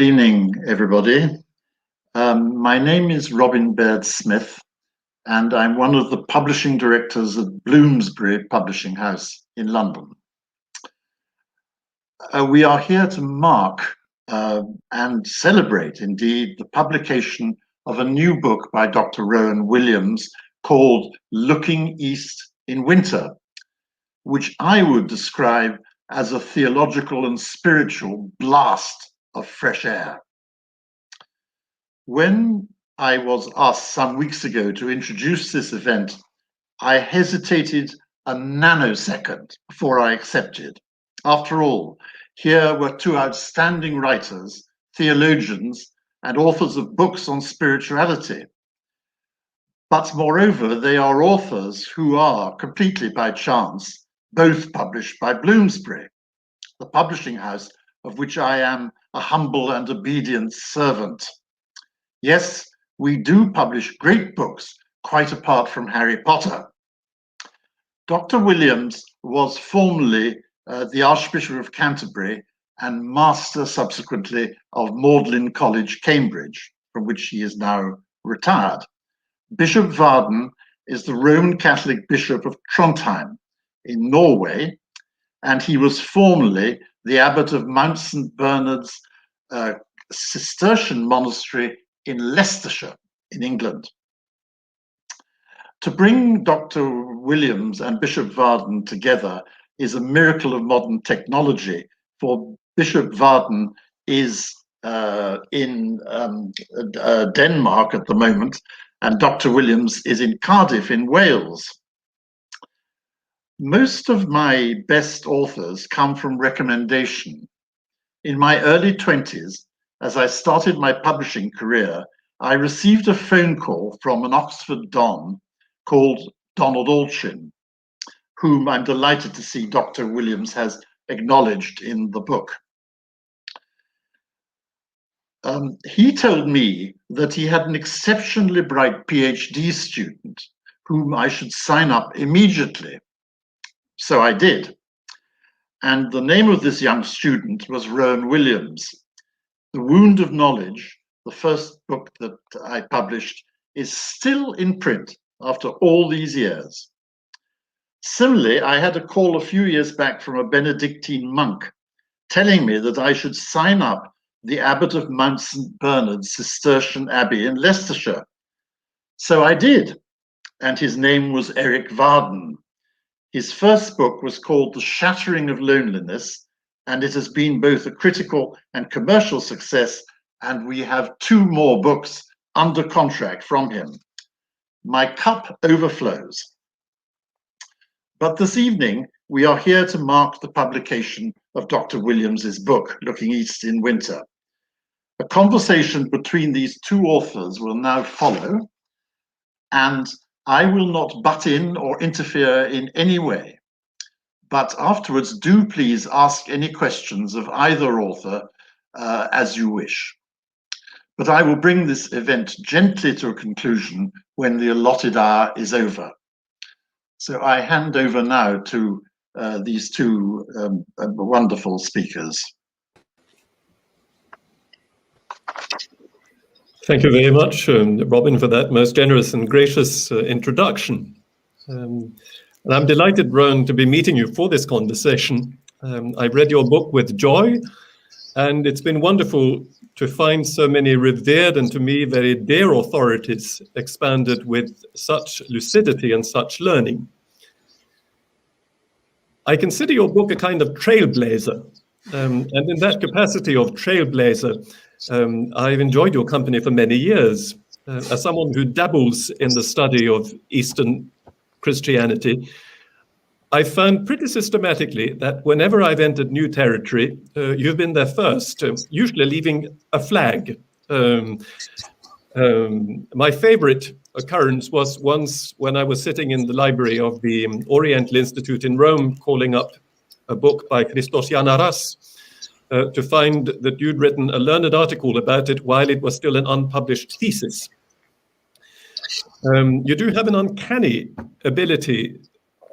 Good evening, everybody. My name is Robin Baird-Smith, and I'm one of the publishing directors at Bloomsbury Publishing House in London. We are here to mark and celebrate, indeed, the publication of a new book by Dr. Rowan Williams called Looking East in Winter, which I would describe as a theological and spiritual blast of fresh air. When I was asked some weeks ago to introduce this event, I hesitated a nanosecond before I accepted. After all, here were two outstanding writers, theologians, and authors of books on spirituality. But moreover, they are authors who are, completely by chance, both published by Bloomsbury, the publishing house of which I am a humble and obedient servant. Yes, we do publish great books, quite apart from Harry Potter. Dr. Williams was formerly the Archbishop of Canterbury and Master subsequently of Magdalen College, Cambridge, from which he is now retired. Bishop Varden is the Roman Catholic Bishop of Trondheim in Norway, and he was formerly the abbot of Mount St. Bernard's Cistercian monastery in Leicestershire in England. To bring Dr. Williams and Bishop Varden together is a miracle of modern technology, for Bishop Varden is in Denmark at the moment, and Dr. Williams is in Cardiff in Wales. Most of my best authors come from recommendation. In my early 20s, as I started my publishing career, I received a phone call from an Oxford Don called Donald Alchin, whom I'm delighted to see Dr. Williams has acknowledged in the book. He told me that he had an exceptionally bright PhD student whom I should sign up immediately. So I did. And the name of this young student was Rowan Williams. The Wound of Knowledge, the first book that I published, is still in print after all these years. Similarly, I had a call a few years back from a Benedictine monk telling me that I should sign up the abbot of Mount St. Bernard's Cistercian Abbey in Leicestershire. So I did, and his name was Erik Varden. His first book was called The Shattering of Loneliness, and it has been both a critical and commercial success, and we have 2 more books under contract from him. My cup overflows. But this evening, we are here to mark the publication of Dr. Williams's book, Looking East in Winter. A conversation between these 2 authors will now follow, and I will not butt in or interfere in any way. But afterwards, do please ask any questions of either author as you wish. But I will bring this event gently to a conclusion when the allotted hour is over. So I hand over now to these 2 wonderful speakers. Thank you very much, Robin, for that most generous and gracious introduction. And I'm delighted, Rowan, to be meeting you for this conversation. I read your book with joy, and it's been wonderful to find so many revered and to me very dear authorities expanded with such lucidity and such learning. I consider your book a kind of trailblazer, and in that capacity of trailblazer, I've enjoyed your company for many years. As someone who dabbles in the study of Eastern Christianity, I found pretty systematically that whenever I've entered new territory, you've been there first, usually leaving a flag. My favorite occurrence was once when I was sitting in the library of the Oriental Institute in Rome, calling up a book by Christos Yanaras, to find that you'd written a learned article about it while it was still an unpublished thesis. You do have an uncanny ability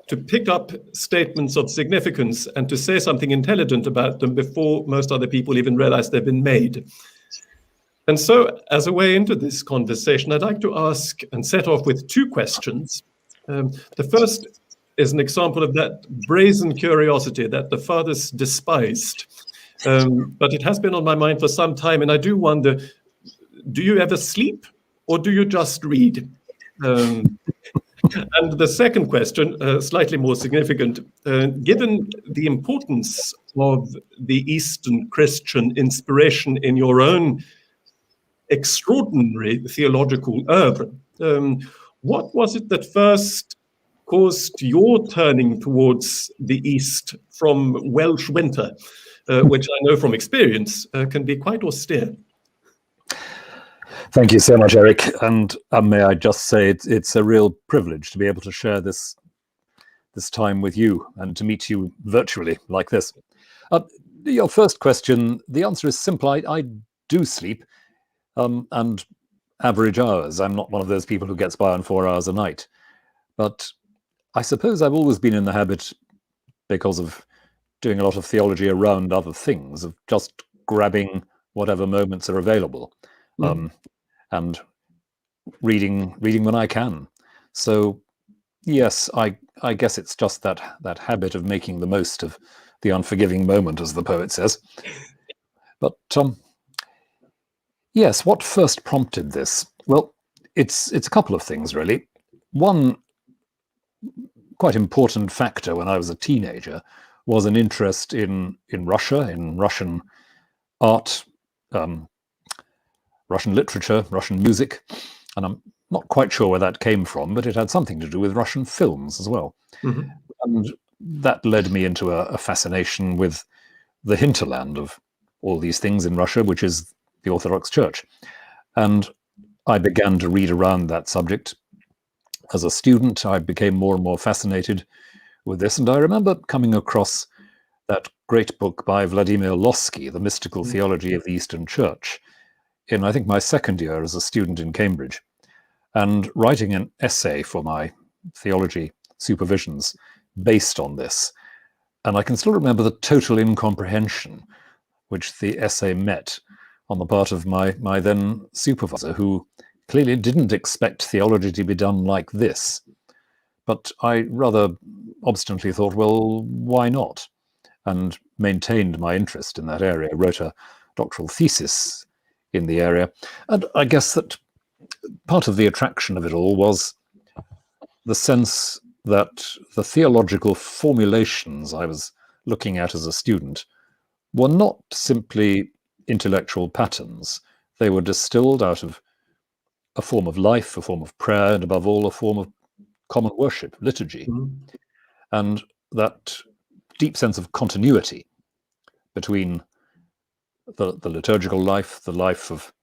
to pick up statements of significance and to say something intelligent about them before most other people even realize they've been made. And so, as a way into this conversation, I'd like to ask and set off with two questions. The first is an example of that brazen curiosity that the fathers despised. But it has been on my mind for some time, and I do wonder, do you ever sleep or do you just read? And the second question, slightly more significant, given the importance of the Eastern Christian inspiration in your own extraordinary theological oeuvre, what was it that first caused your turning towards the East from Welsh winter, which I know from experience can be quite austere? Thank you so much, Erik. And may I just say it's a real privilege to be able to share this time with you and to meet you virtually like this. Your first question, the answer is simple. I do sleep, and average hours. I'm not one of those people who gets by on 4 hours a night. But I suppose I've always been in the habit, because of doing a lot of theology around other things, of just grabbing whatever moments are available. And reading when I can. So yes, I guess it's just that habit of making the most of the unforgiving moment, as the poet says. But yes, what first prompted this? Well, it's a couple of things, really. One quite important factor when I was a teenager was an interest in Russia, in Russian art, Russian literature, Russian music, and I'm not quite sure where that came from, but it had something to do with Russian films as well. Mm-hmm. And that led me into a fascination with the hinterland of all these things in Russia, which is the Orthodox Church. And I began to read around that subject. As a student, I became more and more fascinated with this, and I remember coming across that great book by Vladimir Lossky, The Mystical Theology of the Eastern Church, in, I think, my second year as a student in Cambridge, and writing an essay for my theology supervisions based on this. And I can still remember the total incomprehension which the essay met on the part of my then supervisor, who clearly didn't expect theology to be done like this. But I rather obstinately thought, well, why not? And maintained my interest in that area, wrote a doctoral thesis in the area. And I guess that part of the attraction of it all was the sense that the theological formulations I was looking at as a student were not simply intellectual patterns. They were distilled out of a form of life, a form of prayer, and above all, a form of common worship, liturgy. Mm-hmm. And that deep sense of continuity between the liturgical life, the life of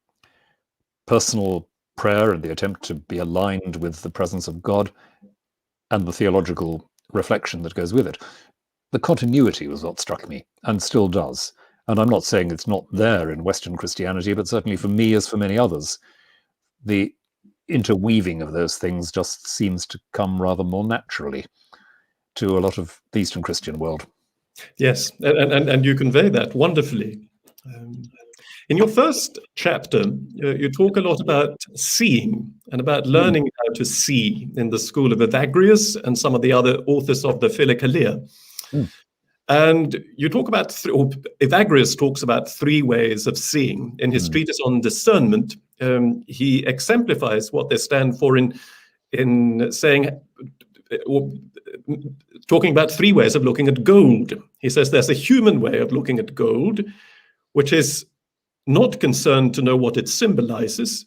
personal prayer and the attempt to be aligned with the presence of God, and the theological reflection that goes with it. The continuity was what struck me, and still does. And I'm not saying it's not there in Western Christianity, but certainly for me, as for many others, the interweaving of those things just seems to come rather more naturally to a lot of the Eastern Christian world. Yes, and you convey that wonderfully. In your first chapter, you talk a lot about seeing and about learning how to see in the school of Evagrius and some of the other authors of the Philokalia. And you talk about, Evagrius talks about 3 ways of seeing. In his treatise on discernment, he exemplifies what they stand for in saying, or talking about 3 ways of looking at gold. He says there's a human way of looking at gold, which is not concerned to know what it symbolizes,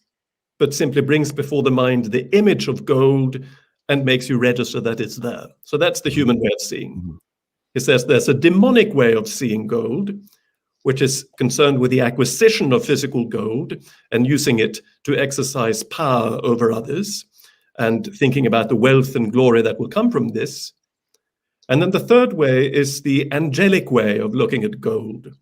but simply brings before the mind the image of gold and makes you register that it's there. So that's the human way of seeing. He says there's a demonic way of seeing gold, which is concerned with the acquisition of physical gold and using it to exercise power over others, and thinking about the wealth and glory that will come from this. And then the third way is the angelic way of looking at gold.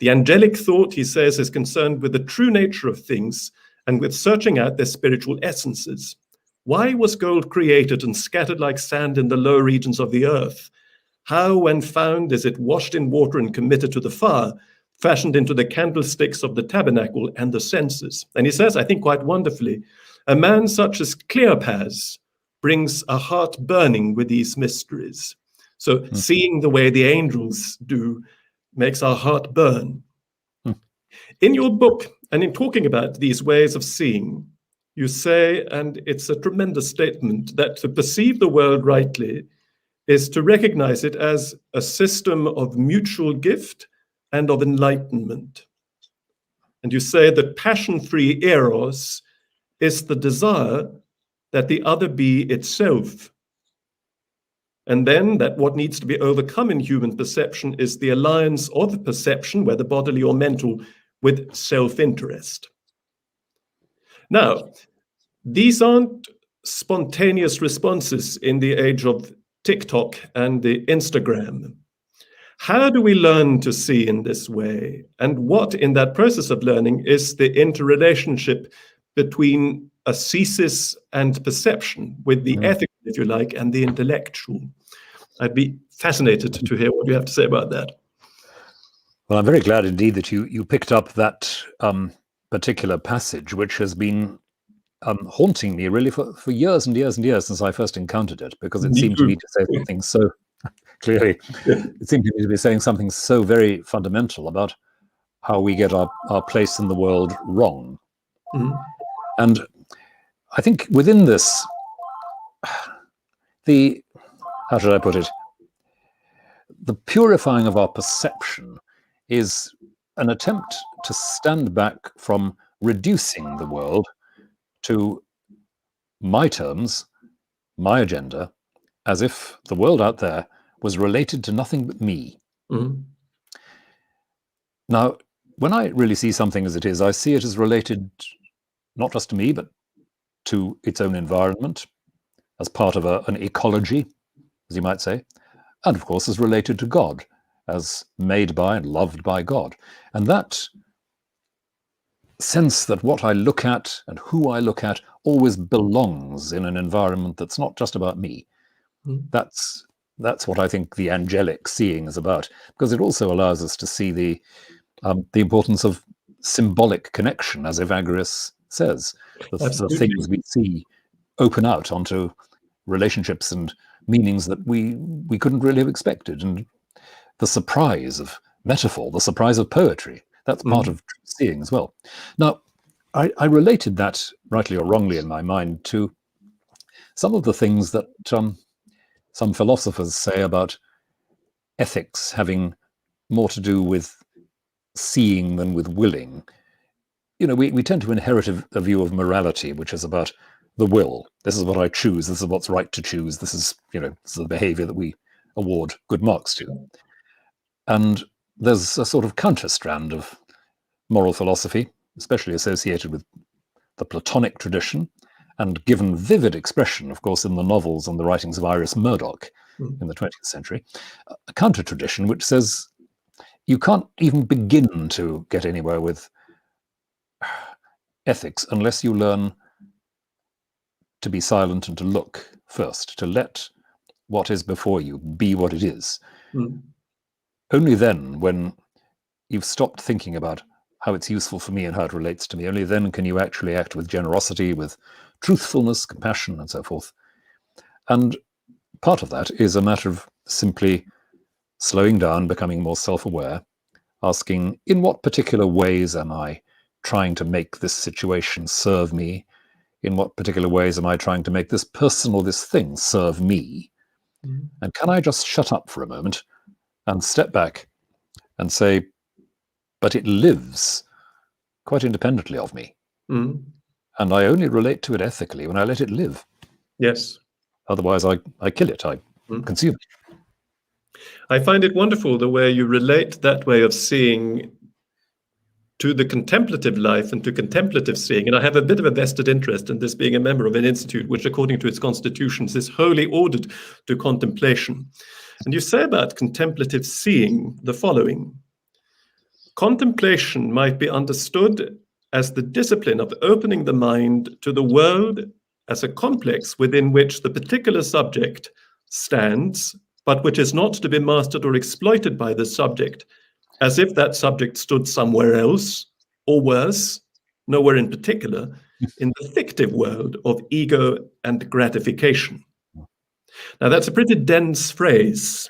The angelic thought, he says, is concerned with the true nature of things and with searching out their spiritual essences. Why was gold created and scattered like sand in the lower regions of the earth? How, when found, is it washed in water and committed to the fire? fashioned into the candlesticks of the tabernacle and the senses. And he says, I think quite wonderfully, a man such as Cleopas brings a heart burning with these mysteries. So seeing the way the angels do makes our heart burn. In your book, and in talking about these ways of seeing, you say, and it's a tremendous statement, that to perceive the world rightly is to recognize it as a system of mutual gift and of enlightenment. And you say that passion-free eros is the desire that the other be itself. And then that what needs to be overcome in human perception is the alliance of perception, whether bodily or mental, with self-interest. Now, these aren't spontaneous responses in the age of TikTok and the Instagram. How do we learn to see in this way? And what in that process of learning is the interrelationship between ascesis and perception, with the ethical, if you like, and the intellectual? I'd be fascinated to hear what you have to say about that. Well, I'm very glad indeed that you picked up that particular passage, which has been haunting me really for years and years and years since I first encountered it, because it seemed to me to say something so clearly, it seemed to me to be saying something so very fundamental about how we get our place in the world wrong. And I think within this, how should I put it? The purifying of our perception is an attempt to stand back from reducing the world to my terms, my agenda, as if the world out there was related to nothing but me. Now, when I really see something as it is, I see it as related not just to me, but to its own environment, as part of an ecology, as you might say, and of course as related to God, as made by and loved by God. And that sense that what I look at and who I look at always belongs in an environment that's not just about me. That's what I think the angelic seeing is about, because it also allows us to see the importance of symbolic connection, as Evagrius says. The things we see open out onto relationships and meanings that we couldn't really have expected. And the surprise of metaphor, the surprise of poetry, that's part of seeing as well. Now, I related that, rightly or wrongly in my mind, to some of the things that some philosophers say about ethics having more to do with seeing than with willing. You know, we tend to inherit a view of morality, which is about the will. This is what I choose. This is what's right to choose. This is, this is the behavior that we award good marks to. And there's a sort of counter strand of moral philosophy, especially associated with the Platonic tradition, and given vivid expression, of course, in the novels and the writings of Iris Murdoch in the 20th century, a counter tradition which says you can't even begin to get anywhere with ethics unless you learn to be silent and to look first, to let what is before you be what it is. Only then, when you've stopped thinking about how it's useful for me and how it relates to me, only then can you actually act with generosity, with truthfulness, compassion, and so forth. And part of that is a matter of simply slowing down, becoming more self-aware, asking, in what particular ways am I trying to make this situation serve me? In what particular ways am I trying to make this person or this thing serve me? And can I just shut up for a moment and step back and say, but it lives quite independently of me. And I only relate to it ethically when I let it live. Yes. Otherwise, I kill it, I consume it. I find it wonderful the way you relate that way of seeing to the contemplative life and to contemplative seeing. And I have a bit of a vested interest in this, being a member of an institute which, according to its constitutions, is wholly ordered to contemplation. And you say about contemplative seeing the following: contemplation might be understood as the discipline of opening the mind to the world as a complex within which the particular subject stands, but which is not to be mastered or exploited by the subject, as if that subject stood somewhere else, or worse, nowhere in particular, in the fictive world of ego and gratification. Now, that's a pretty dense phrase.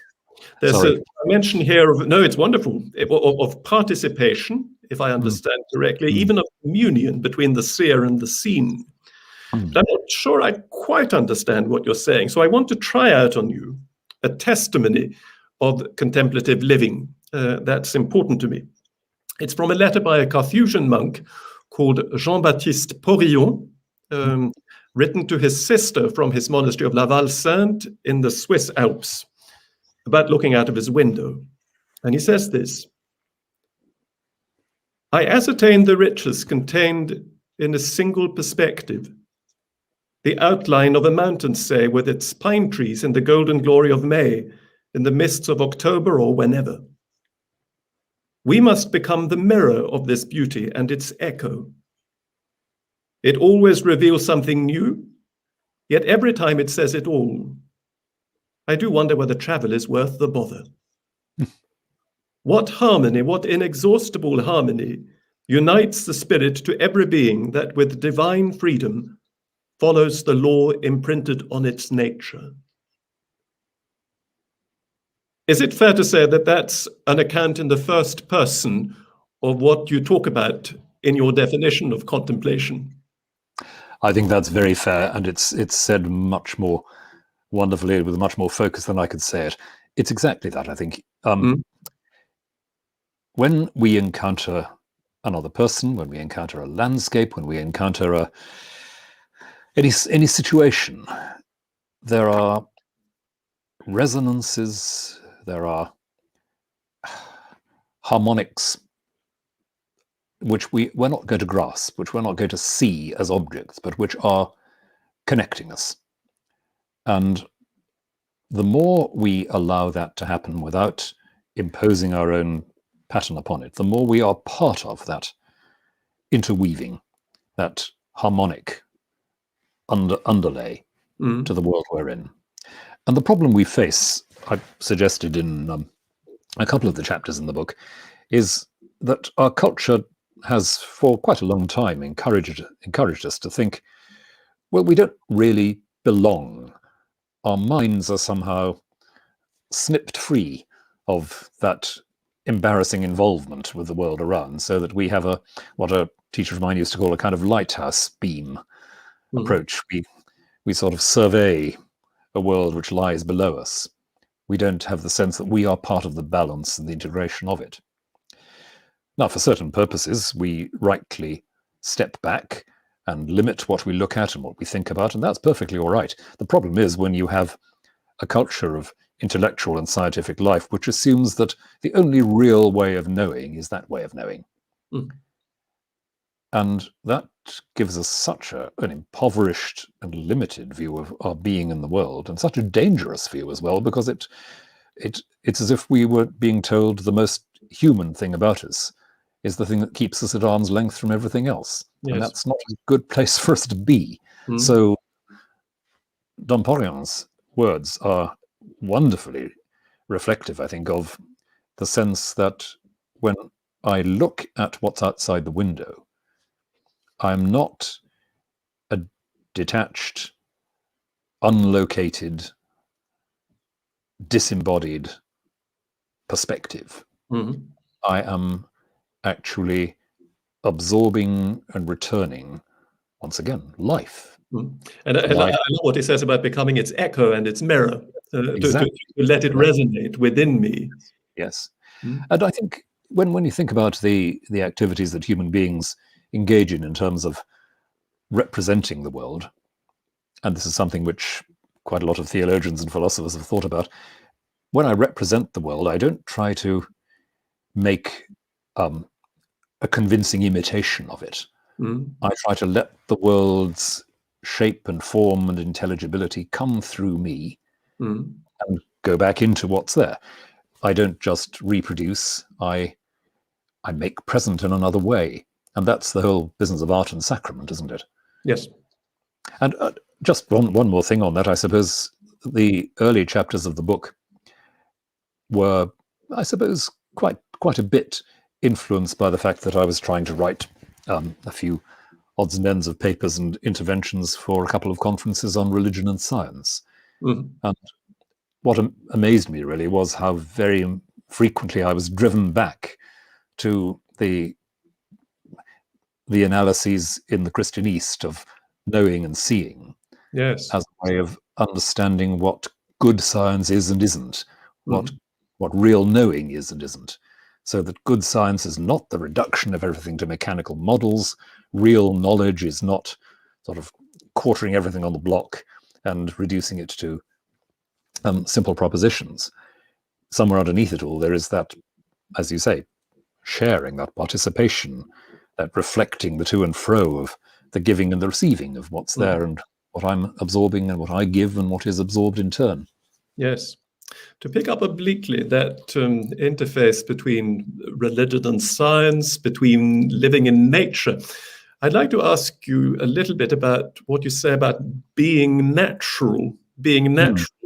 There's a mention here of, no, it's wonderful, of participation, if I understand correctly, even of communion between the seer and the seen. But I'm not sure I quite understand what you're saying. So I want to try out on you a testimony of contemplative living that's important to me. It's from a letter by a Carthusian monk called Jean-Baptiste Porillon, written to his sister from his monastery of La Val-Sainte in the Swiss Alps, about looking out of his window. And he says this: I ascertained the riches contained in a single perspective, the outline of a mountain, say, with its pine trees in the golden glory of May, in the mists of October or whenever. We must become the mirror of this beauty and its echo. It always reveals something new, yet every time it says it all. I do wonder whether travel is worth the bother. What harmony, what inexhaustible harmony unites the spirit to every being that with divine freedom follows the law imprinted on its nature. Is it fair to say that that's an account in the first person of what you talk about in your definition of contemplation? I think that's very fair, and it's said much more wonderfully, with much more focus than I could say it. It's exactly that, I think. When we encounter another person, when we encounter a landscape, when we encounter any situation, there are resonances, there are harmonics which we're not going to grasp, which we're not going to see as objects, but which are connecting us. And the more we allow that to happen without imposing our own pattern upon it, the more we are part of that interweaving, that harmonic underlay to the world we're in. And the problem we face, I suggested in a couple of the chapters in the book, is that our culture has for quite a long time encouraged us to think, well, we don't really belong. Our minds are somehow snipped free of that embarrassing involvement with the world around, so that we have what a teacher of mine used to call a kind of lighthouse beam approach. We sort of survey a world which lies below us. We don't have the sense that we are part of the balance and the integration of it. Now, for certain purposes, we rightly step back and limit what we look at and what we think about, and that's perfectly all right. The problem is when you have a culture of intellectual and scientific life which assumes that the only real way of knowing is that way of knowing. And that gives us such an impoverished and limited view of our being in the world, and such a dangerous view as well, because it's as if we were being told the most human thing about us is the thing that keeps us at arm's length from everything else. Yes. And that's not a good place for us to be. So Dom Porillon's words are wonderfully reflective, I think, of the sense that when I look at what's outside the window, I'm not a detached, unlocated, disembodied perspective. I am actually absorbing and returning, once again, life. And I love what he says about becoming its echo and its mirror, to let it resonate within me. Yes. And I think when you think about the activities that human beings engage in terms of representing the world, and this is something which quite a lot of theologians and philosophers have thought about, when I represent the world, I don't try to make a convincing imitation of it. I try to let the world's shape and form and intelligibility come through me and go back into what's there. I don't just reproduce, I make present in another way. And that's the whole business of art and sacrament, isn't it? Yes. And just one more thing on that, I suppose the early chapters of the book were, I suppose, quite quite a bit influenced by the fact that I was trying to write a few odds and ends of papers and interventions for a couple of conferences on religion and science. And what amazed me really was how very frequently I was driven back to the analyses in the Christian East of knowing and seeing, yes, as a way of understanding what good science is and isn't, what real knowing is and isn't. So that good science is not the reduction of everything to mechanical models. Real knowledge is not sort of quartering everything on the block and reducing it to simple propositions. Somewhere underneath it all, there is that, as you say, sharing, that participation, that reflecting the to and fro of the giving and the receiving of what's there and what I'm absorbing and what I give and what is absorbed in turn. Yes. To pick up obliquely that interface between religion and science, between living in nature, I'd like to ask you a little bit about what you say about being natural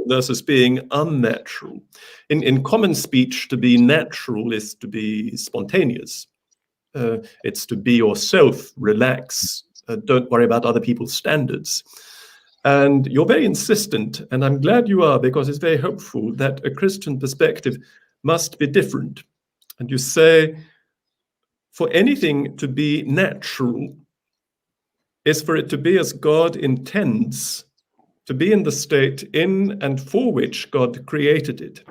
versus being unnatural. In common speech, to be natural is to be spontaneous. It's to be yourself, relax, don't worry about other people's standards. And you're very insistent, and I'm glad you are, because it's very helpful, that a Christian perspective must be different. And you say, for anything to be natural is for it to be as God intends, to be in the state in and for which God created it.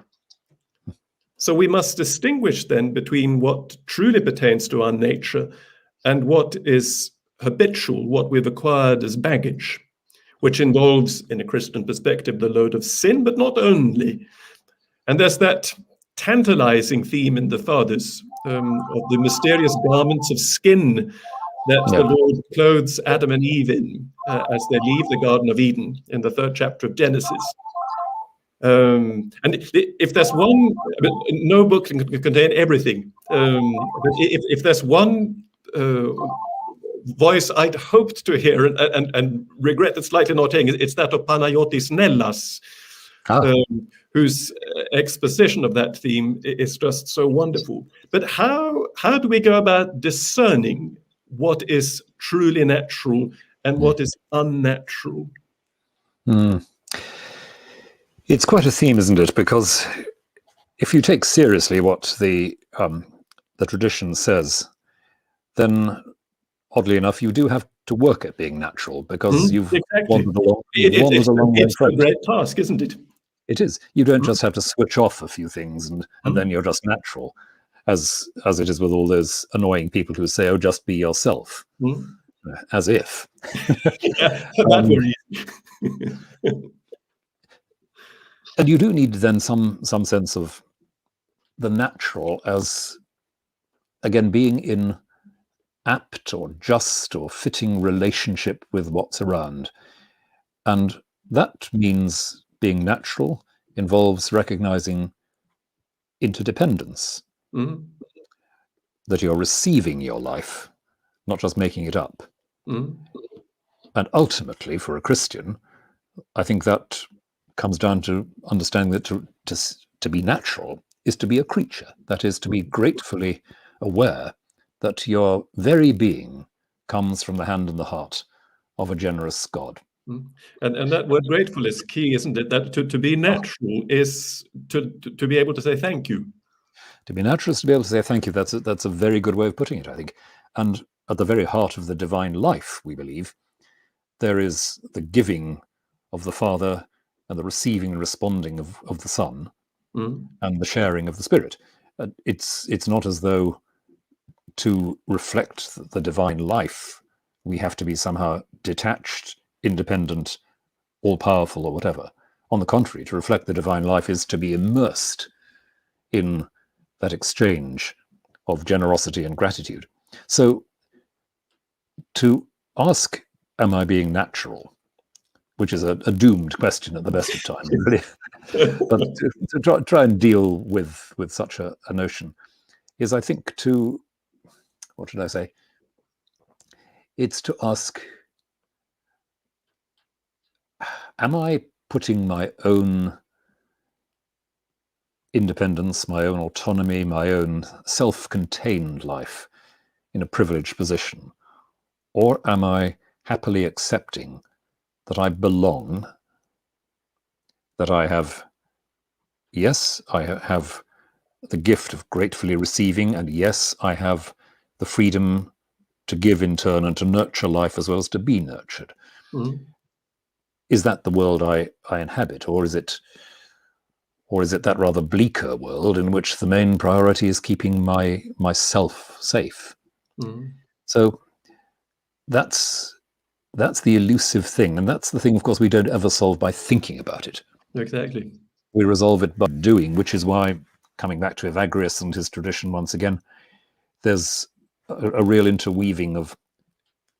So we must distinguish then between what truly pertains to our nature and what is habitual, what we've acquired as baggage, which involves, in a Christian perspective, the load of sin, but not only. And there's that tantalizing theme in the Fathers of the mysterious garments of skin that the Lord clothes Adam and Eve in as they leave the Garden of Eden in the 3rd chapter of Genesis. And if there's one, no book can contain everything. But if there's one voice I'd hoped to hear and regret that slightly not hearing, it's that of Panayotis Nellas, whose exposition of that theme is just so wonderful. But how do we go about discerning what is truly natural and what is unnatural? It's quite a theme, isn't it? Because if you take seriously what the tradition says, then oddly enough, you do have to work at being natural, because you've wandered along. It's a great task, isn't it? It is. You don't just have to switch off a few things and then you're just natural, as it is with all those annoying people who say, "Oh, just be yourself," as if. And you do need then some sense of the natural as, again, being in apt or just or fitting relationship with what's around. And that means being natural involves recognizing interdependence, that you're receiving your life, not just making it up. And ultimately, for a Christian, I think that comes down to understanding that to be natural is to be a creature, that is, to be gratefully aware that your very being comes from the hand and the heart of a generous God. And that word grateful is key, isn't it? That to be natural is to be able to say thank you. To be natural is to be able to say thank you. That's a very good way of putting it, I think. And at the very heart of the divine life, we believe, there is the giving of the Father and the receiving and responding of the Son, and the sharing of the Spirit. It's not as though to reflect the divine life, we have to be somehow detached, independent, all-powerful, or whatever. On the contrary, to reflect the divine life is to be immersed in that exchange of generosity and gratitude. So to ask, am I being natural? Which is a doomed question at the best of times, really. But to try and deal with such a notion is, I think, what should I say? It's to ask, am I putting my own independence, my own autonomy, my own self-contained life in a privileged position? Or am I happily accepting that I belong, that I have, yes, I have the gift of gratefully receiving, and yes, I have the freedom to give in turn and to nurture life as well as to be nurtured? Is that the world I inhabit, or is it that rather bleaker world in which the main priority is keeping myself safe? So that's the elusive thing, and that's the thing, of course, we don't ever solve by thinking about it. Exactly. We resolve it by doing, which is why, coming back to Evagrius and his tradition once again, there's a real interweaving of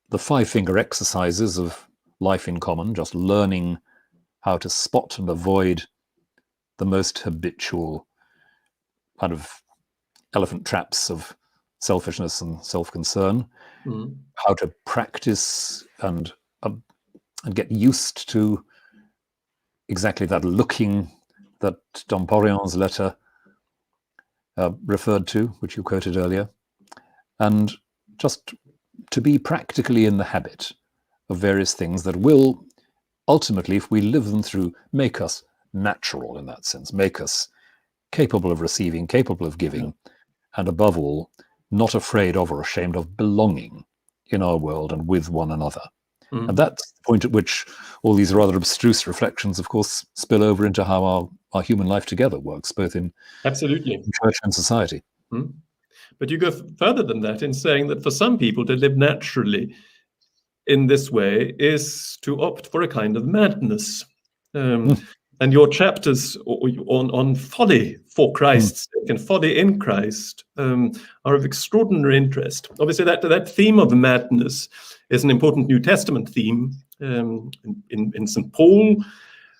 the 5-finger exercises of life in common, just learning how to spot and avoid the most habitual kind of elephant traps of selfishness and self-concern, how to practice and get used to exactly that looking that Domporion's letter referred to, which you quoted earlier, and just to be practically in the habit of various things that will ultimately, if we live them through, make us natural in that sense, make us capable of receiving, capable of giving, and above all, not afraid of or ashamed of belonging in our world and with one another. And that's the point at which all these rather abstruse reflections, of course, spill over into how our human life together works, both in church and society. But you go further than that in saying that for some people to live naturally in this way is to opt for a kind of madness. And your chapters on folly for Christ's sake and folly in Christ are of extraordinary interest. Obviously, that theme of madness is an important New Testament theme in St. Paul.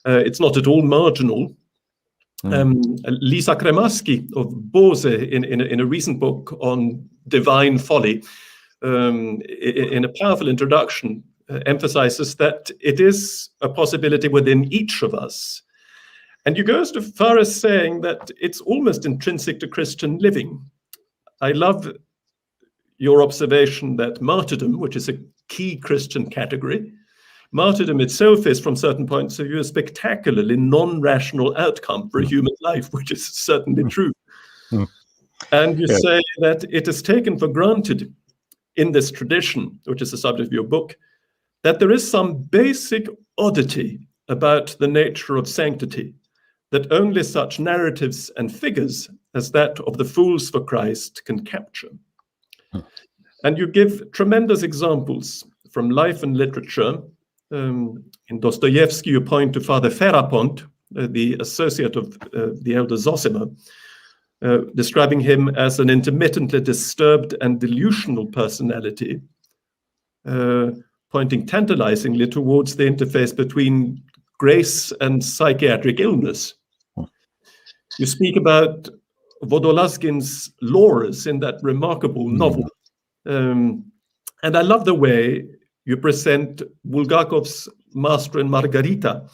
It's not at all marginal. Lisa Kremaski of Bose, in a recent book on divine folly, in a powerful introduction, emphasizes that it is a possibility within each of us. And you go as far as saying that it's almost intrinsic to Christian living. I love your observation that martyrdom, which is a key Christian category, martyrdom itself is, from certain points of view, a spectacularly non-rational outcome for a human life, which is certainly true. And you say that it is taken for granted in this tradition, which is the subject of your book, that there is some basic oddity about the nature of sanctity, that only such narratives and figures as that of the fools for Christ can capture. And you give tremendous examples from life and literature. In Dostoevsky, you point to Father Ferapont, the associate of the elder Zosima, describing him as an intermittently disturbed and delusional personality, pointing tantalizingly towards the interface between grace and psychiatric illness. You speak about Vodolazkin's Laures in that remarkable novel. And I love the way you present Bulgakov's Master and Margarita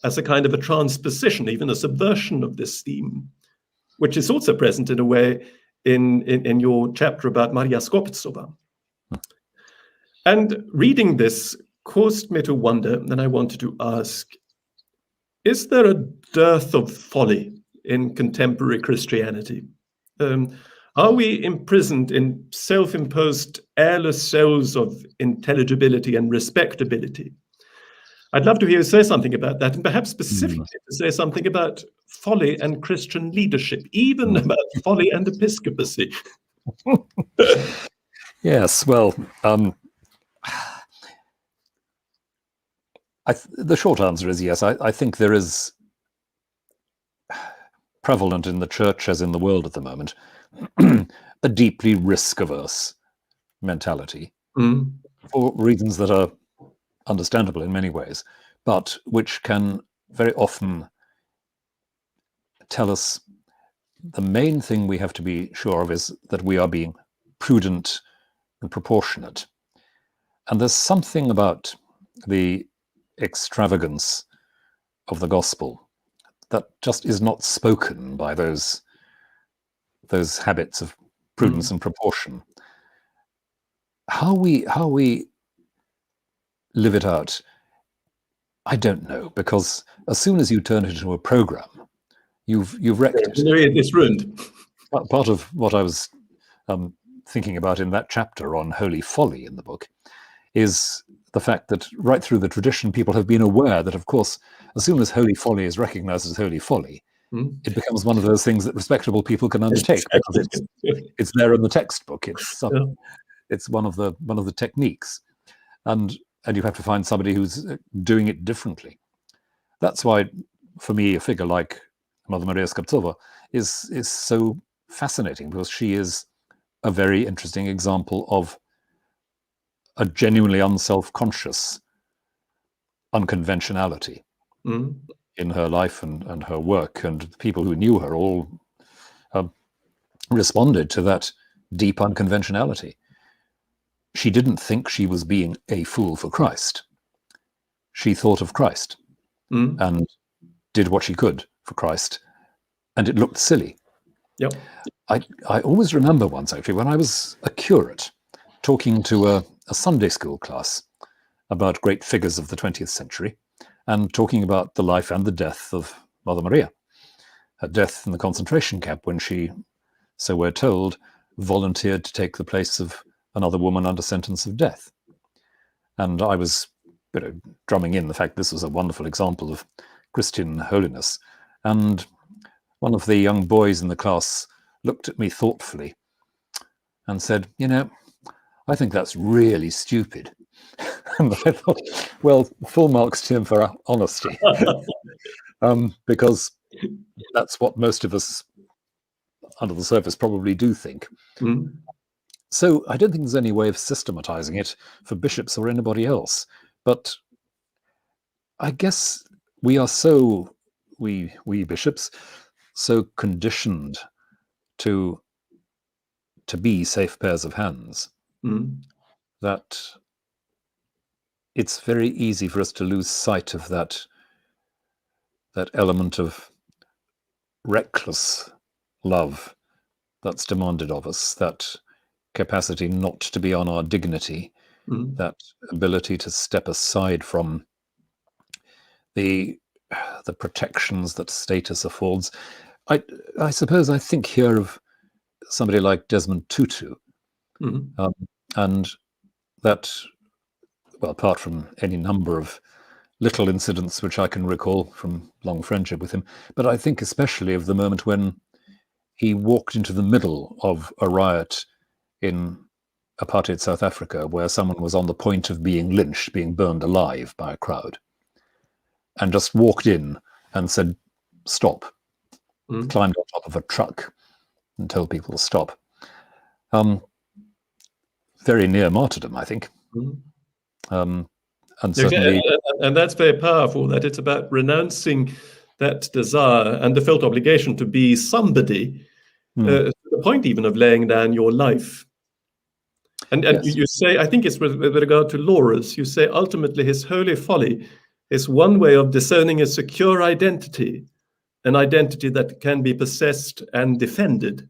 as a kind of a transposition, even a subversion of this theme, which is also present in a way in your chapter about Maria Skoptsova. And reading this caused me to wonder, and I wanted to ask, is there a dearth of folly in contemporary Christianity? Are we imprisoned in self-imposed airless cells of intelligibility and respectability? I'd love to hear you say something about that, and perhaps specifically to say something about folly and Christian leadership, even about folly and episcopacy. Yes, well, the short answer is yes. I think there is prevalent in the church as in the world at the moment a deeply risk-averse mentality for reasons that are understandable in many ways, but which can very often tell us the main thing we have to be sure of is that we are being prudent and proportionate. And there's something about the extravagance of the gospel that just is not spoken by those habits of prudence and proportion. How we live it out, I don't know, because as soon as you turn it into a program, you've wrecked it. It's ruined. Part of what I was thinking about in that chapter on holy folly in the book is the fact that right through the tradition, people have been aware that, of course, as soon as holy folly is recognized as holy folly, it becomes one of those things that respectable people can undertake because it's there in the textbook. It's one of the techniques, and you have to find somebody who's doing it differently. That's why, for me, a figure like Mother Maria Skarbcova is so fascinating, because she is a very interesting example of a genuinely unself-conscious unconventionality in her life and her work, and people who knew her all responded to that deep unconventionality. She didn't think she was being a fool for Christ. She thought of Christ and did what she could for Christ, and it looked silly. Yep. I always remember once, actually, when I was a curate talking to a Sunday school class about great figures of the 20th century, and talking about the life and the death of Mother Maria, her death in the concentration camp when she, so we're told, volunteered to take the place of another woman under sentence of death. And I was drumming in the fact this was a wonderful example of Christian holiness. And one of the young boys in the class looked at me thoughtfully and said, I think that's really stupid. And I thought, well, full marks to him for honesty, because that's what most of us under the surface probably do think. So I don't think there's any way of systematizing it for bishops or anybody else. But I guess we are we bishops, so conditioned to be safe pairs of hands that it's very easy for us to lose sight of that element of reckless love that's demanded of us, that capacity not to be on our dignity, that ability to step aside from the protections that status affords. I suppose I think here of somebody like Desmond Tutu, and that, well, apart from any number of little incidents which I can recall from long friendship with him, but I think especially of the moment when he walked into the middle of a riot in apartheid South Africa where someone was on the point of being lynched, being burned alive by a crowd, and just walked in and said, stop, climbed on top of a truck and told people to stop. Very near martyrdom, I think. And certainly, and that's very powerful, that it's about renouncing that desire and the felt obligation to be somebody, to the point even of laying down your life. And yes. You say, I think it's with regard to Laura's, you say ultimately his holy folly is one way of discerning a secure identity, an identity that can be possessed and defended.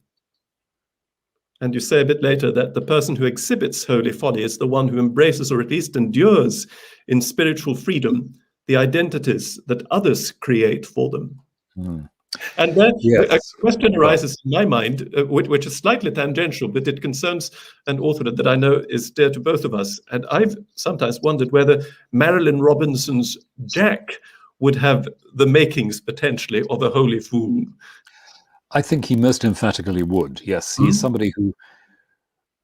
And you say a bit later that the person who exhibits holy folly is the one who embraces, or at least endures in spiritual freedom, the identities that others create for them. And then a question arises in my mind, which is slightly tangential, but it concerns an author that I know is dear to both of us. And I've sometimes wondered whether Marilyn Robinson's Jack would have the makings potentially of a holy fool. I think he most emphatically would. Yes, he's somebody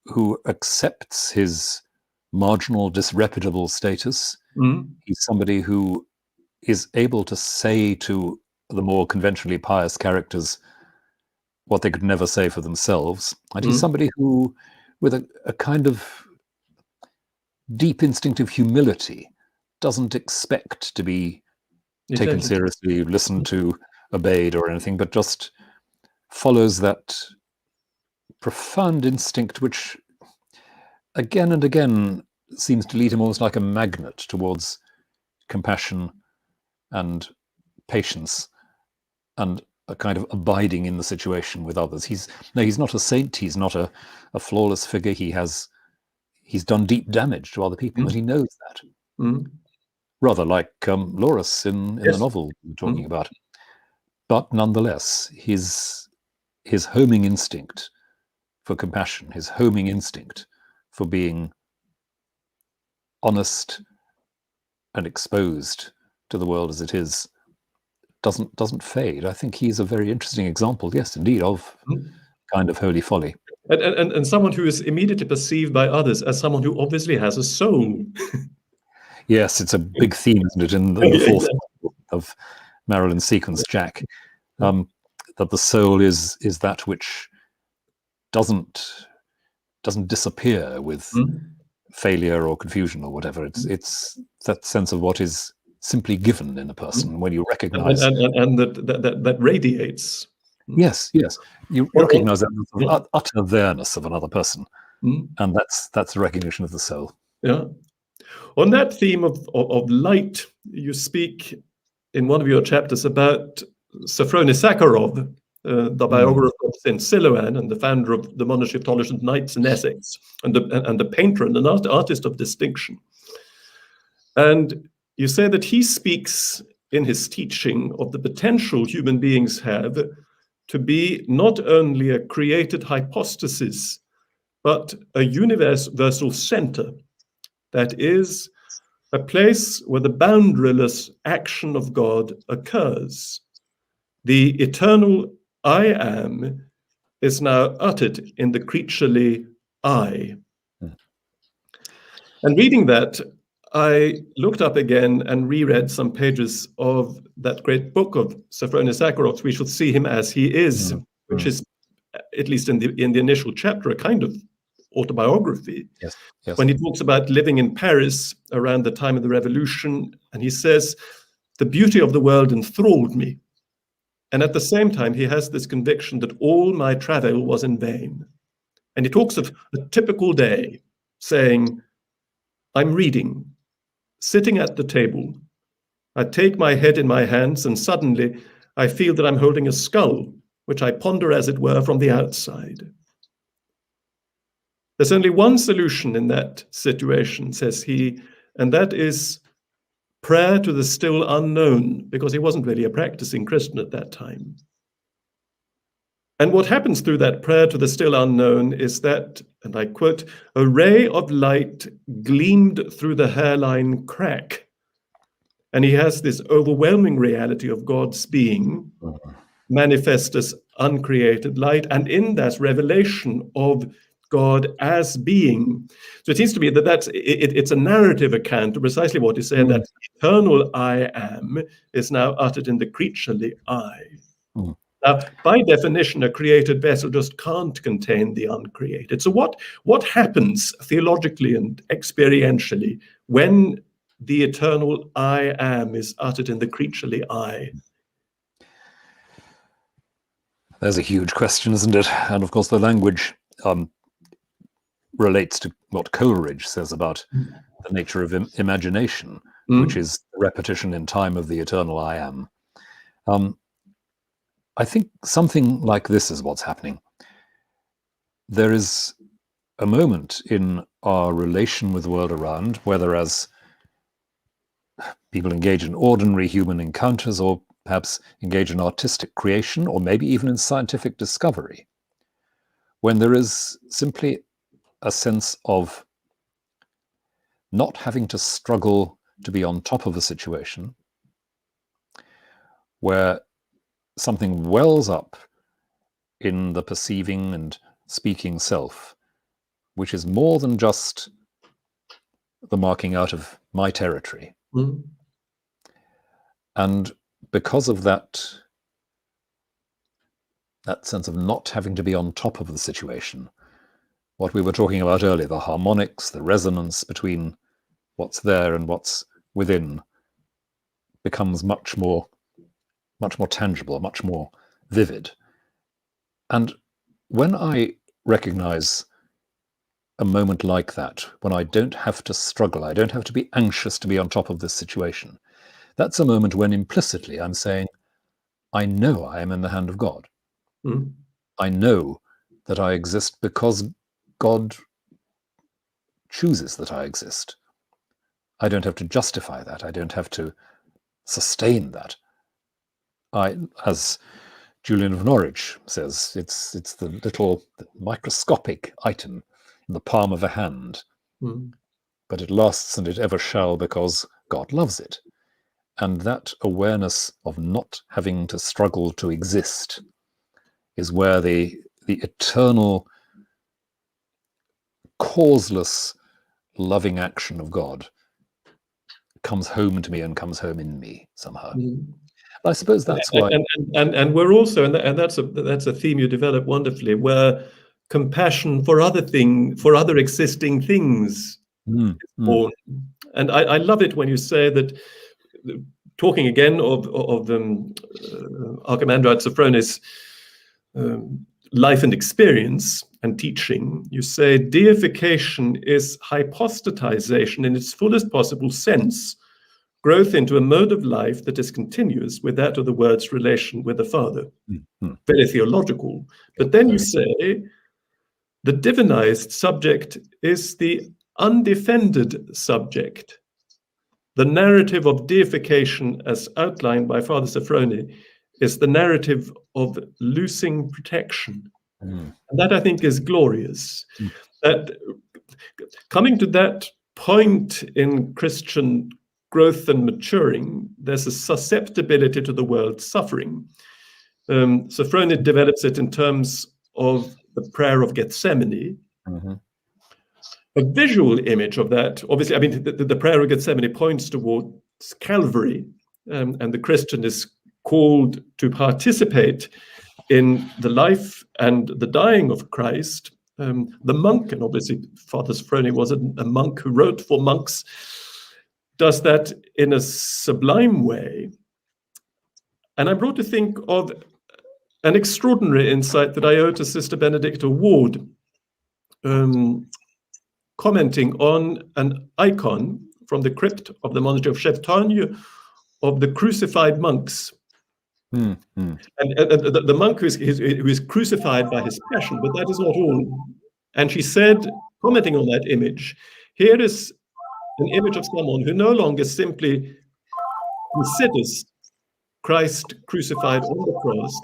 who accepts his marginal, disreputable status. He's somebody who is able to say to the more conventionally pious characters what they could never say for themselves. And he's somebody who, with a kind of deep instinctive humility, doesn't expect to be taken seriously, listened to, obeyed or anything, but just follows that profound instinct which again and again seems to lead him almost like a magnet towards compassion and patience and a kind of abiding in the situation with others. He's not a saint. He's not a flawless figure. He's done deep damage to other people, and he knows that. Rather like Loris in the novel we were talking about. But nonetheless, his homing instinct for compassion, his homing instinct for being honest and exposed to the world as it is, doesn't fade. I think he's a very interesting example, yes, indeed, of kind of holy folly. And someone who is immediately perceived by others as someone who obviously has a soul. Yes, it's a big theme, isn't it, in the fourth of Marilyn's sequence, Jack, that the soul is that which doesn't disappear with failure or confusion or whatever. It's that sense of what is simply given in a person when you recognize and that radiates. Yes, you recognize that utter there-ness of another person, and that's a recognition of the soul. Yeah. On that theme of light, you speak in one of your chapters about Sophronis Sakharov, the biographer of Saint Silouan and the founder of the monastery of Tolerant Knights in Essex, and the painter and an artist of distinction. And you say that he speaks in his teaching of the potential human beings have to be not only a created hypostasis, but a universal center. That is a place where the boundaryless action of God occurs. The eternal I am is now uttered in the creaturely I. And reading that, I looked up again and reread some pages of that great book of Sophronis Sakharov's, We Shall See Him As He Is, which is, at least in the initial chapter, a kind of autobiography. Yes. When he talks about living in Paris around the time of the revolution, and he says, the beauty of the world enthralled me. And at the same time, he has this conviction that all my travel was in vain. And he talks of a typical day, saying, I'm reading, sitting at the table. I take my head in my hands, and suddenly I feel that I'm holding a skull, which I ponder, as it were, from the outside. There's only one solution in that situation, says he, and that is prayer to the still unknown, because he wasn't really a practicing Christian at that time. And what happens through that prayer to the still unknown is that, and I quote, a ray of light gleamed through the hairline crack. And he has this overwhelming reality of God's being manifest as uncreated light, and in that revelation of God as being. So it seems to me that it's a narrative account of precisely what is said, that eternal I am is now uttered in the creaturely I. Now, by definition, a created vessel just can't contain the uncreated. So what happens theologically and experientially when the eternal I am is uttered in the creaturely I? There's a huge question, isn't it? And of course, the language relates to what Coleridge says about the nature of imagination, which is the repetition in time of the eternal I am. I think something like this is what's happening. There is a moment in our relation with the world around, whether as people engage in ordinary human encounters or perhaps engage in artistic creation or maybe even in scientific discovery, when there is simply a sense of not having to struggle to be on top of a situation, where something wells up in the perceiving and speaking self, which is more than just the marking out of my territory. And because of that sense of not having to be on top of the situation, what we were talking about earlier, the harmonics, the resonance between what's there and what's within, becomes much more tangible, much more vivid. And when I recognize a moment like that, when I don't have to struggle, I don't have to be anxious to be on top of this situation, that's a moment when implicitly I'm saying, I know I am in the hand of God. Mm. I know that I exist because God chooses that I exist. I don't have to justify that. I don't have to sustain that. As Julian of Norwich says, it's the little microscopic item in the palm of a hand, but it lasts and it ever shall because God loves it. And that awareness of not having to struggle to exist is where the eternal, causeless, loving action of God comes home to me and comes home in me somehow. I suppose that's why. And we're also, and that's a theme you develop wonderfully, where compassion for other existing things is born. And I love it when you say that, talking again of Archimandrite Sophronius' life and experience and teaching, you say deification is hypostatization in its fullest possible sense, growth into a mode of life that is continuous with that of the Word's relation with the Father. Very theological. But then you say the divinized subject is the undefended subject. The narrative of deification, as outlined by Father Sophrony, is the narrative of losing protection. And that, I think, is glorious. That coming to that point in Christian growth and maturing, there's a susceptibility to the world's suffering. Sophrony develops it in terms of the prayer of Gethsemane. A visual image of that, obviously, I mean, the prayer of Gethsemane points towards Calvary, and the Christian is called to participate in the life and the dying of Christ. The monk, and obviously Father Sophrony was a monk who wrote for monks, does that in a sublime way. And I'm brought to think of an extraordinary insight that I owe to Sister Benedicta Ward, commenting on an icon from the crypt of the monastery of Chevtogne of the crucified monks. And the monk who is crucified by his passion, but that is not all. And she said, commenting on that image, here is an image of someone who no longer simply considers Christ crucified on the cross,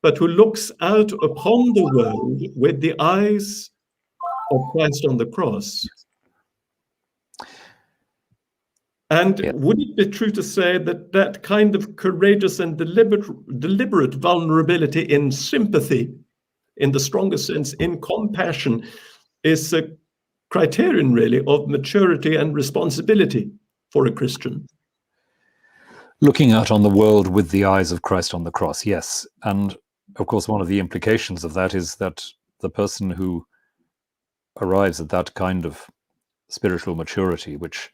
but who looks out upon the world with the eyes of Christ on the cross. And would it be true to say that that kind of courageous and deliberate vulnerability in sympathy, in the strongest sense, in compassion, is a criterion really of maturity and responsibility for a Christian? Looking out on the world with the eyes of Christ on the cross, yes. And of course, one of the implications of that is that the person who arrives at that kind of spiritual maturity, which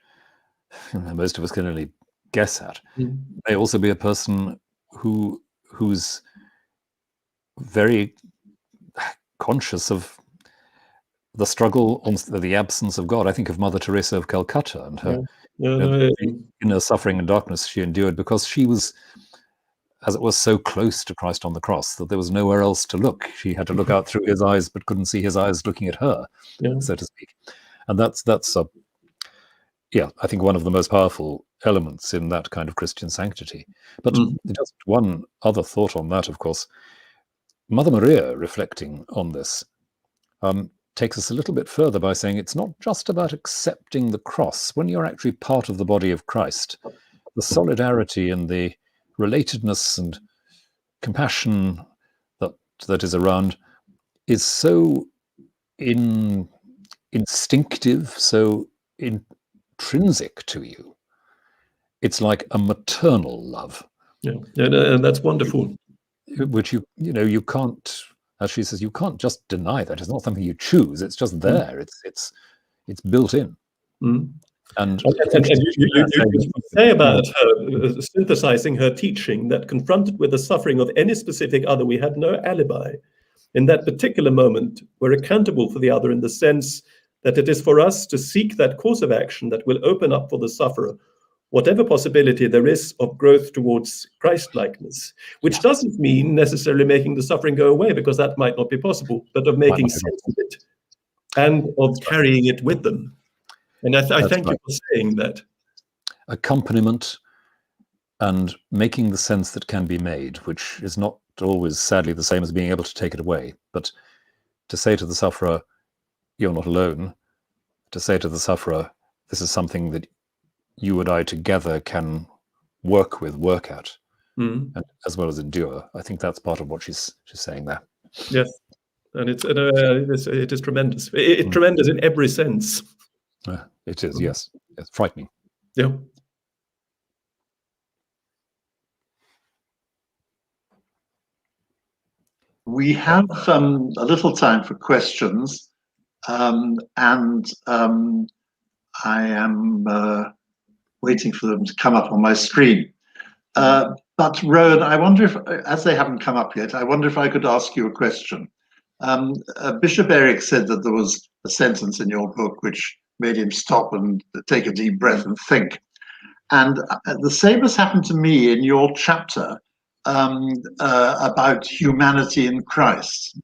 most of us can only guess at, may also be a person who's very conscious of the struggle on the absence of God. I think of Mother Teresa of Calcutta and her inner suffering and darkness she endured because she was, as it was, so close to Christ on the cross that there was nowhere else to look. She had to look out through his eyes, but couldn't see his eyes looking at her, so to speak. And that's I think one of the most powerful elements in that kind of Christian sanctity. But just one other thought on that, of course, Mother Maria, reflecting on this, takes us a little bit further by saying it's not just about accepting the cross. When you're actually part of the body of Christ, the solidarity and the relatedness and compassion that is around is so instinctive, so intrinsic to you. It's like a maternal love. And that's wonderful. Which you can't, as she says, you can't just deny that. It's not something you choose. It's just there. It's built in. And you say about her synthesizing her teaching that confronted with the suffering of any specific other, we had no alibi. In that particular moment, we're accountable for the other in the sense that it is for us to seek that course of action that will open up for the sufferer whatever possibility there is of growth towards Christ-likeness, which doesn't mean necessarily making the suffering go away, because that might not be possible, but of making sense of it and of carrying it with them. And I thank you for saying that. Accompaniment and making the sense that can be made, which is not always, sadly, the same as being able to take it away. But to say to the sufferer, you're not alone, to say to the sufferer, this is something that you and I together can work with, work at, and as well as endure. I think that's part of what she's saying there. Yes, and it is tremendous. It's tremendous in every sense. It is, yes. It's frightening. Yeah. We have a little time for questions, and I am waiting for them to come up on my screen. But Rowan, I wonder if, as they haven't come up yet, I wonder if I could ask you a question. Bishop Erik said that there was a sentence in your book which made him stop and take a deep breath and think. And the same has happened to me in your chapter about humanity in Christ,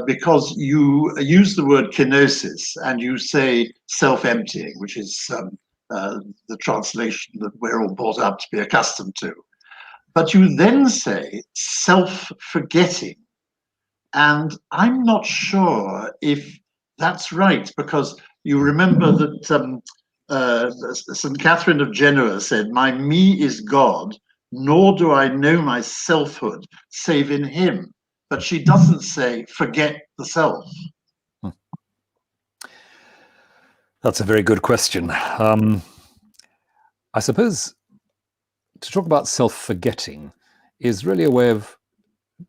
because you use the word kenosis and you say self-emptying, which is the translation that we're all brought up to be accustomed to. But you then say self-forgetting. And I'm not sure if that's right, because you remember that St. Catherine of Genoa said, "My me is God, nor do I know my selfhood save in him." But she doesn't say forget the self. That's a very good question. I suppose to talk about self-forgetting is really a way of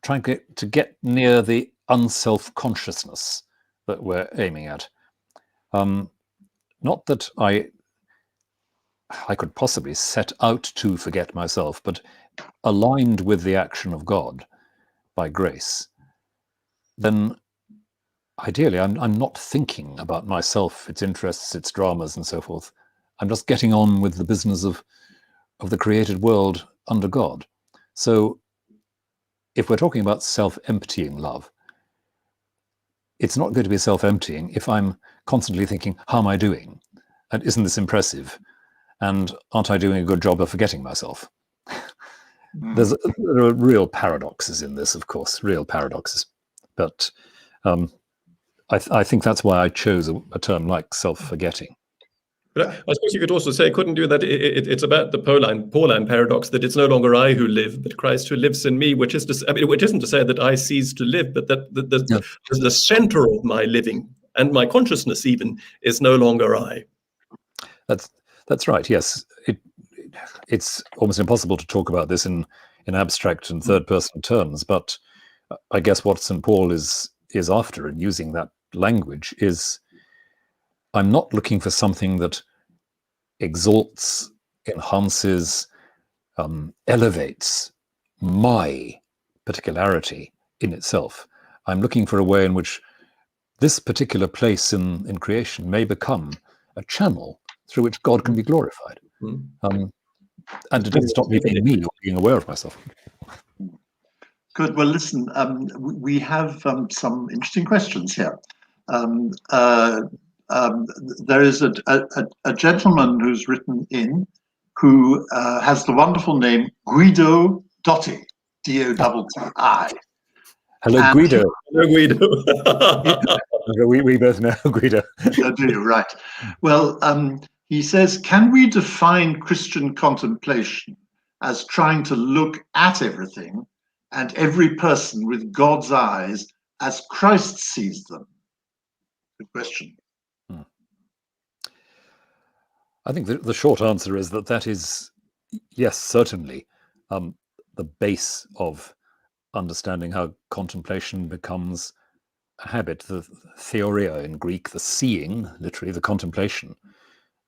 trying to get near the unself-consciousness that we're aiming at. Not that I could possibly set out to forget myself, but aligned with the action of God by grace, then ideally I'm not thinking about myself, its interests, its dramas, and so forth. I'm just getting on with the business of the created world under God. So if we're talking about self-emptying love, it's not going to be self-emptying if I'm constantly thinking, how am I doing? And isn't this impressive? And aren't I doing a good job of forgetting myself? There are real paradoxes in this, of course, real paradoxes. But I think that's why I chose a term like self-forgetting. But I suppose you could also say, couldn't you, that it's about the Pauline paradox, that it's no longer I who live, but Christ who lives in me, which is which isn't to say that I cease to live, but that the center of my living and my consciousness even is no longer I. That's right. Yes, it's almost impossible to talk about this in abstract and third-person terms, but I guess what St. Paul is after in using that language is, I'm not looking for something that exalts, enhances, elevates my particularity in itself. I'm looking for a way in which this particular place in creation may become a channel through which God can be glorified. And it doesn't stop me being me or being aware of myself. Good. Well, listen, we have some interesting questions here. There is a gentleman who's written in who has the wonderful name Guido Dotti, D-O-T-T-I. Hello, Guido. Hello, Guido. we both know Guido. Do you? Right. Well, he says, can we define Christian contemplation as trying to look at everything and every person with God's eyes as Christ sees them? Good question. I think the short answer is that is, yes, certainly, the base of understanding how contemplation becomes a habit, the theoria in Greek, the seeing, literally the contemplation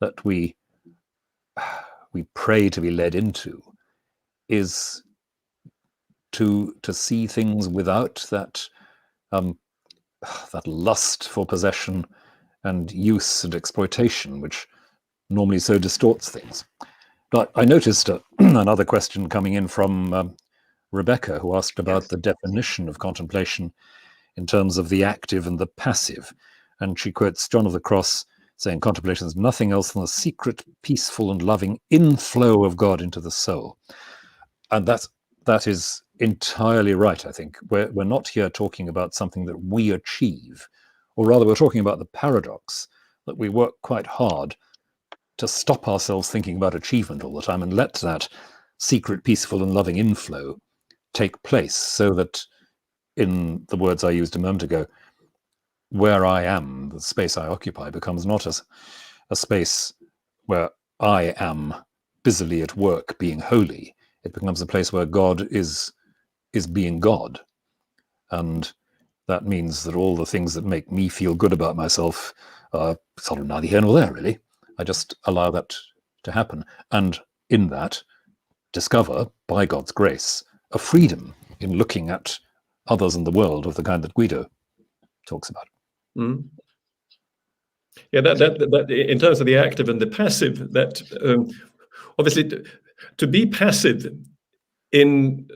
that we pray to be led into, is to see things without that lust for possession and use and exploitation, which normally so distorts things. But I noticed another question coming in from Rebecca, who asked about the definition of contemplation in terms of the active and the passive. And she quotes John of the Cross saying, contemplation is nothing else than the secret, peaceful and loving inflow of God into the soul. And that is entirely right, I think. We're not here talking about something that we achieve, or rather we're talking about the paradox that we work quite hard to stop ourselves thinking about achievement all the time and let that secret, peaceful and loving inflow take place, so that, in the words I used a moment ago, where I am, the space I occupy, becomes not as a space where I am busily at work being holy. It becomes a place where God is being God. And that means that all the things that make me feel good about myself are sort of neither here nor there, really. I just allow that to happen. And in that, discover, by God's grace, a freedom in looking at others in the world of the kind that Guido talks about. Mm. Yeah, that in terms of the active and the passive, that obviously to be passive in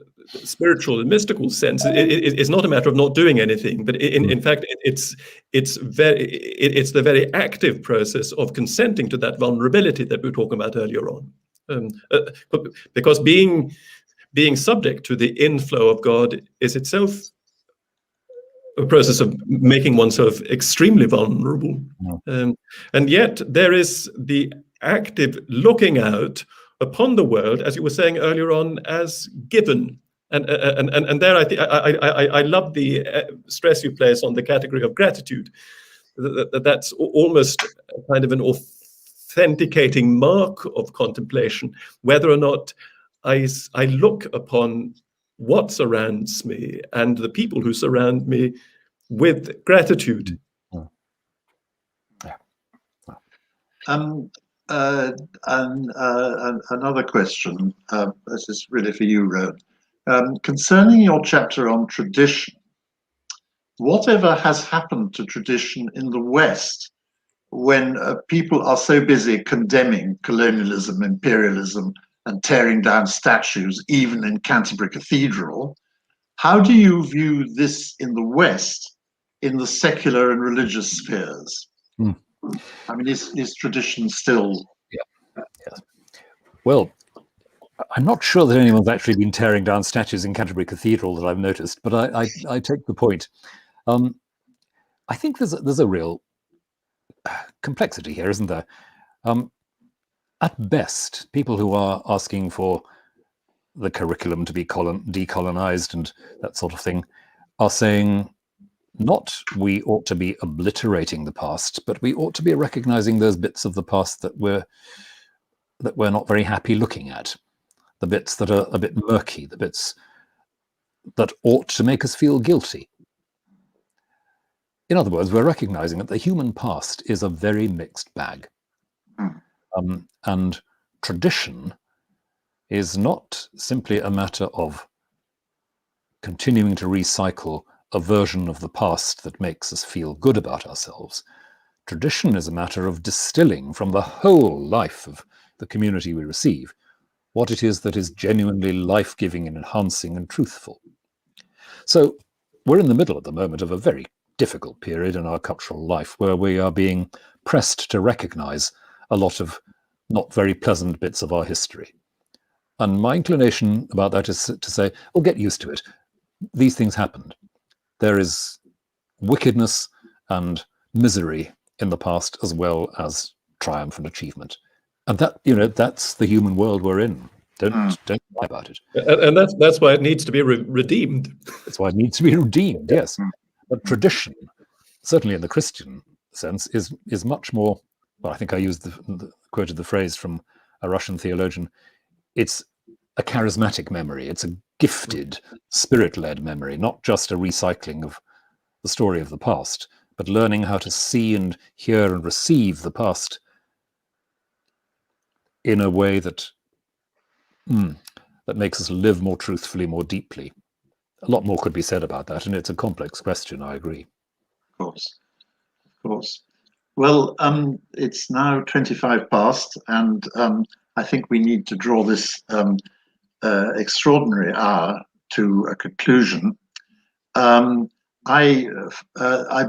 spiritual and mystical sense, it's not a matter of not doing anything, but in fact it's the very active process of consenting to that vulnerability that we were talking about earlier on, because being subject to the inflow of God is itself a process of making oneself extremely vulnerable. And yet there is the active looking out upon the world, as you were saying earlier on, as given. And there I love the stress you place on the category of gratitude. That's almost a kind of an authenticating mark of contemplation, whether or not I look upon what surrounds me and the people who surround me with gratitude. Another question, this is really for you, Rowan. Concerning your chapter on tradition, whatever has happened to tradition in the West when people are so busy condemning colonialism, imperialism, and tearing down statues, even in Canterbury Cathedral? How do you view this in the West, in the secular and religious spheres? I mean, is tradition still? Yeah. Yes. Well, I'm not sure that anyone's actually been tearing down statues in Canterbury Cathedral that I've noticed, but I take the point. I think there's a real complexity here, isn't there? At best, people who are asking for the curriculum to be decolonized and that sort of thing are saying, not we ought to be obliterating the past, but we ought to be recognizing those bits of the past that we're not very happy looking at, the bits that are a bit murky, the bits that ought to make us feel guilty. In other words, we're recognizing that the human past is a very mixed bag. And tradition is not simply a matter of continuing to recycle a version of the past that makes us feel good about ourselves. Tradition is a matter of distilling from the whole life of the community we receive what it is that is genuinely life-giving and enhancing and truthful. So we're in the middle at the moment of a very difficult period in our cultural life where we are being pressed to recognize a lot of not very pleasant bits of our history. And my inclination about that is to say, well, get used to it. These things happened. There is wickedness and misery in the past as well as triumph and achievement. And that, that's the human world we're in. Don't lie about it. And that's why it needs to be redeemed. That's why it needs to be redeemed, yes. But tradition, certainly in the Christian sense, is much more, well, I think I used quoted the phrase from a Russian theologian, it's a charismatic memory. It's a gifted, spirit-led memory, not just a recycling of the story of the past, but learning how to see and hear and receive the past in a way that makes us live more truthfully, more deeply. A lot more could be said about that, and it's a complex question, I agree. Of course. Well, it's now 25 past, and I think we need to draw this extraordinary hour to a conclusion. I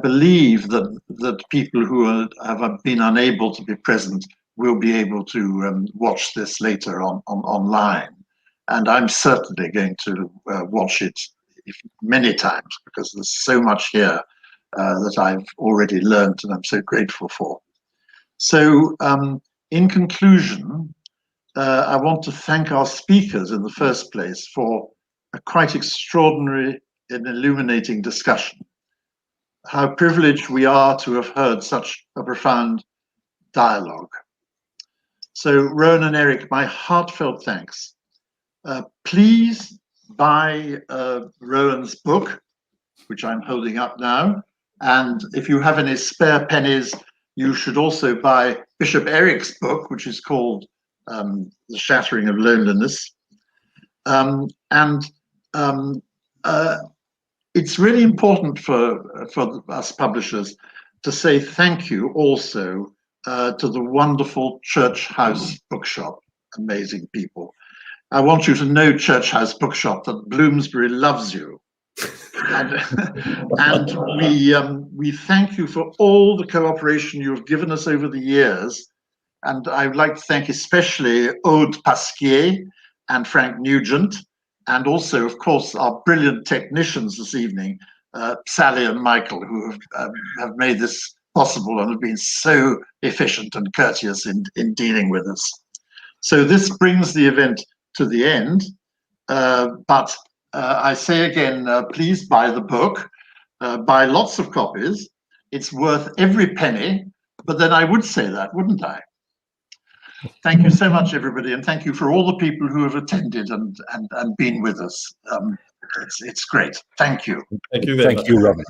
believe that people who have been unable to be present will be able to watch this later on online, and I'm certainly going to watch it many times, because there's so much here that I've already learned and I'm so grateful for. So in conclusion, I want to thank our speakers in the first place for a quite extraordinary and illuminating discussion. How privileged we are to have heard such a profound dialogue. So Rowan and Erik, my heartfelt thanks. Please buy Rowan's book, which I'm holding up now. And if you have any spare pennies, you should also buy Bishop Erik's book, which is called The Shattering of Loneliness. It's really important for us publishers to say thank you also to the wonderful Church House Bookshop, amazing people. I want you to know, Church House Bookshop, that Bloomsbury loves you. And we thank you for all the cooperation you have given us over the years. And I would like to thank especially Aude Pasquier and Frank Nugent, and also, of course, our brilliant technicians this evening, Sally and Michael, who have made this possible and have been so efficient and courteous in dealing with us. So this brings the event to the end, but I say again, please buy the book, buy lots of copies. It's worth every penny, but then I would say that, wouldn't I? Thank you so much, everybody, and thank you for all the people who have attended and been with us. It's great. Thank you. Thank you very much. Thank you, Robin.